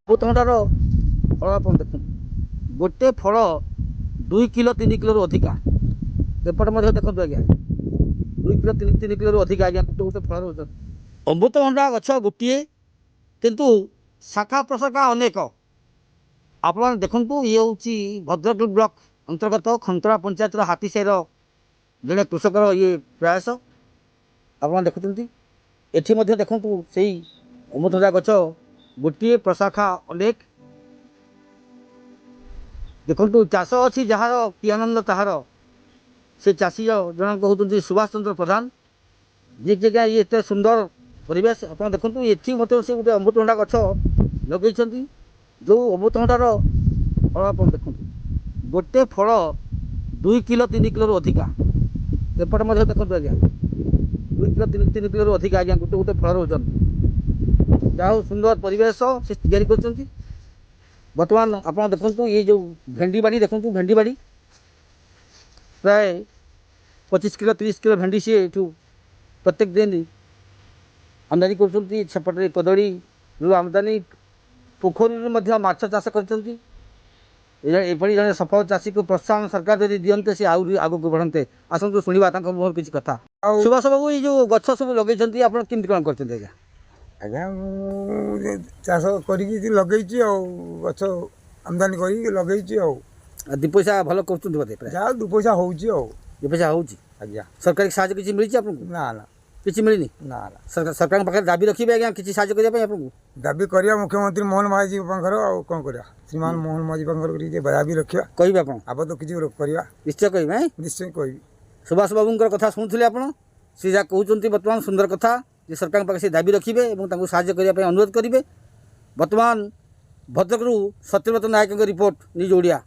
ଅମୃତଭଣ୍ଡାର ଫଳ ଆପଣ ଦେଖନ୍ତୁ, ଗୋଟେ ଫଳ 2 କିଲୋ 3 କିଲୋରୁ ଅଧିକା। ଏପଟେ ମଧ୍ୟ ଦେଖନ୍ତୁ ଆଜ୍ଞା, 2 କିଲୋ 3 କିଲୋରୁ ଅଧିକା ଆଜ୍ଞା ଗୋଟେ ଗୋଟେ ଫଳ ରହୁଛନ୍ତି। ଅମୃତଭଣ୍ଡା ଗଛ ଗୋଟିଏ, କିନ୍ତୁ ଶାଖା ପ୍ରଶାଖା ଅନେକ। ଆପଣମାନେ ଦେଖନ୍ତୁ, ଇଏ ହେଉଛି ଭଦ୍ରକ ବ୍ଲକ ଅନ୍ତର୍ଗତ ଖନ୍ତରା ପଞ୍ଚାୟତର ହାତୀସାହିର ଜଣେ କୃଷକର ଇଏ ପ୍ରୟାସ। ଆପଣ ଦେଖୁଛନ୍ତି, ଏଠି ମଧ୍ୟ ଦେଖନ୍ତୁ ସେଇ ଅମୃତଭଣ୍ଡା ଗଛ ଗୋଟିଏ, ପ୍ରଶାଖା ଅନେକ। ଦେଖନ୍ତୁ, ଚାଷ ଅଛି ଯାହାର କି ଆନନ୍ଦ ତାହାର। ସେ ଚାଷୀ ଜଣକ ହେଉଛନ୍ତି ସୁଭାଷ ଚନ୍ଦ୍ର ପ୍ରଧାନ, ଯିଏକି ଆଜ୍ଞା ଇଏ ଏତେ ସୁନ୍ଦର ପରିବେଶ। ଆପଣ ଦେଖନ୍ତୁ, ଏଠି ମଧ୍ୟ ସେ ଗୋଟେ ଅମୃତଭଣ୍ଡା ଗଛ ଲଗେଇଛନ୍ତି। ଯେଉଁ ଅମୃତଭଣ୍ଡାର ଫଳ ଆପଣ ଦେଖନ୍ତୁ, ଗୋଟେ ଫଳ 2 କିଲୋ 3 କିଲୋରୁ ଅଧିକା। ଏପଟେ ମଧ୍ୟ ଦେଖନ୍ତୁ ଆଜ୍ଞା, 2 କିଲୋ 3 କିଲୋରୁ ଅଧିକା ଆଜ୍ଞା ଗୋଟେ ଗୋଟେ ଫଳ ରହୁଛନ୍ତି। ଯାହା ହଉ ସୁନ୍ଦର ପରିବେଶ ସେ ତିଆରି କରୁଛନ୍ତି। ବର୍ତ୍ତମାନ ଆପଣ ଦେଖନ୍ତୁ, ଏଇ ଯେଉଁ ଭେଣ୍ଡି ବାଡ଼ି ଦେଖନ୍ତୁ, ଭେଣ୍ଡି ବାଡ଼ି ପ୍ରାୟ 25 କିଲୋ 30 କିଲୋ ଭେଣ୍ଡି ସିଏ ଏଠୁ ପ୍ରତ୍ୟେକ ଦିନ ଆମଦାନୀ କରୁଛନ୍ତି। ସେପଟରେ କଦଳୀରୁ ଆମଦାନୀ, ପୋଖରୀରୁ ମଧ୍ୟ ମାଛ ଚାଷ କରିଛନ୍ତି। ଏଭଳି ଜଣେ ସଫଳ ଚାଷୀକୁ ପ୍ରୋତ୍ସାହନ ସରକାର ଯଦି ଦିଅନ୍ତେ, ସେ ଆହୁରି ଆଗକୁ ବଢ଼ନ୍ତେ। ଆସନ୍ତୁ ଶୁଣିବା ତାଙ୍କ ମୁହଁରୁ କିଛି କଥା। ଆଉ ସୁଭାଷ ବାବୁ, ଏଇ ଯେଉଁ ଗଛ ସବୁ ଲଗେଇଛନ୍ତି ଆପଣ କେମିତି କ'ଣ କରିଛନ୍ତି ଆଜ୍ଞା? ଆଜ୍ଞା, ମୁଁ ଚାଷ କରିକି ଲଗେଇଛି ଆଉ, ଗଛ ଆମଦାନୀ କରିକି ଲଗେଇଛି ଆଉ। ଦୁଇ ପଇସା ଭଲ କରୁଛନ୍ତି ବୋଧେ? ଯାହା 2 ପଇସା ହେଉଛି ଆଉ। 2 ପଇସା ହେଉଛି? ଆଜ୍ଞା। ସରକାରୀ ସାହାଯ୍ୟ କିଛି ମିଳିଛି ଆପଣଙ୍କୁ? ନା ନା, କିଛି ମିଳିନି? ନା ନା। ସରକାରଙ୍କ ପାଖରେ ଦାବି ରଖିବେ ଆଜ୍ଞା କିଛି ସାହାଯ୍ୟ କରିବା ପାଇଁ ଆପଣଙ୍କୁ? ଦାବି କରିବା ମୁଖ୍ୟମନ୍ତ୍ରୀ ମୋହନ ମାଝୀଙ୍କ ପାଖରେ, ଆଉ କ'ଣ କରିବା, ଶ୍ରୀମାନ ମୋହନ ମାଝୀ ପାଖରେ ଟିକେ ଦାବି ରଖିବା। କହିବେ ଆପଣ? ଆବଦ୍ଧ କିଛି କରିବା, ନିଶ୍ଚୟ କହିବେ। ନିଶ୍ଚୟ କହିବି। ସୁଭାଷ ବାବୁଙ୍କର କଥା ଶୁଣୁଥିଲେ ଆପଣ? ସେ ଯାହା କହୁଛନ୍ତି ବର୍ତ୍ତମାନ ସୁନ୍ଦର କଥା, ଯେ ସରକାରଙ୍କ ପାଖରେ ସେ ଦାବି ରଖିବେ ଏବଂ ତାଙ୍କୁ ସାହାଯ୍ୟ କରିବା ପାଇଁ ଅନୁରୋଧ କରିବେ। ବର୍ତ୍ତମାନ ଭଦ୍ରକରୁ ସତ୍ୟବ୍ରତ ନାୟକଙ୍କ ରିପୋର୍ଟ, ନ୍ୟୁଜ୍ ଓଡ଼ିଆ।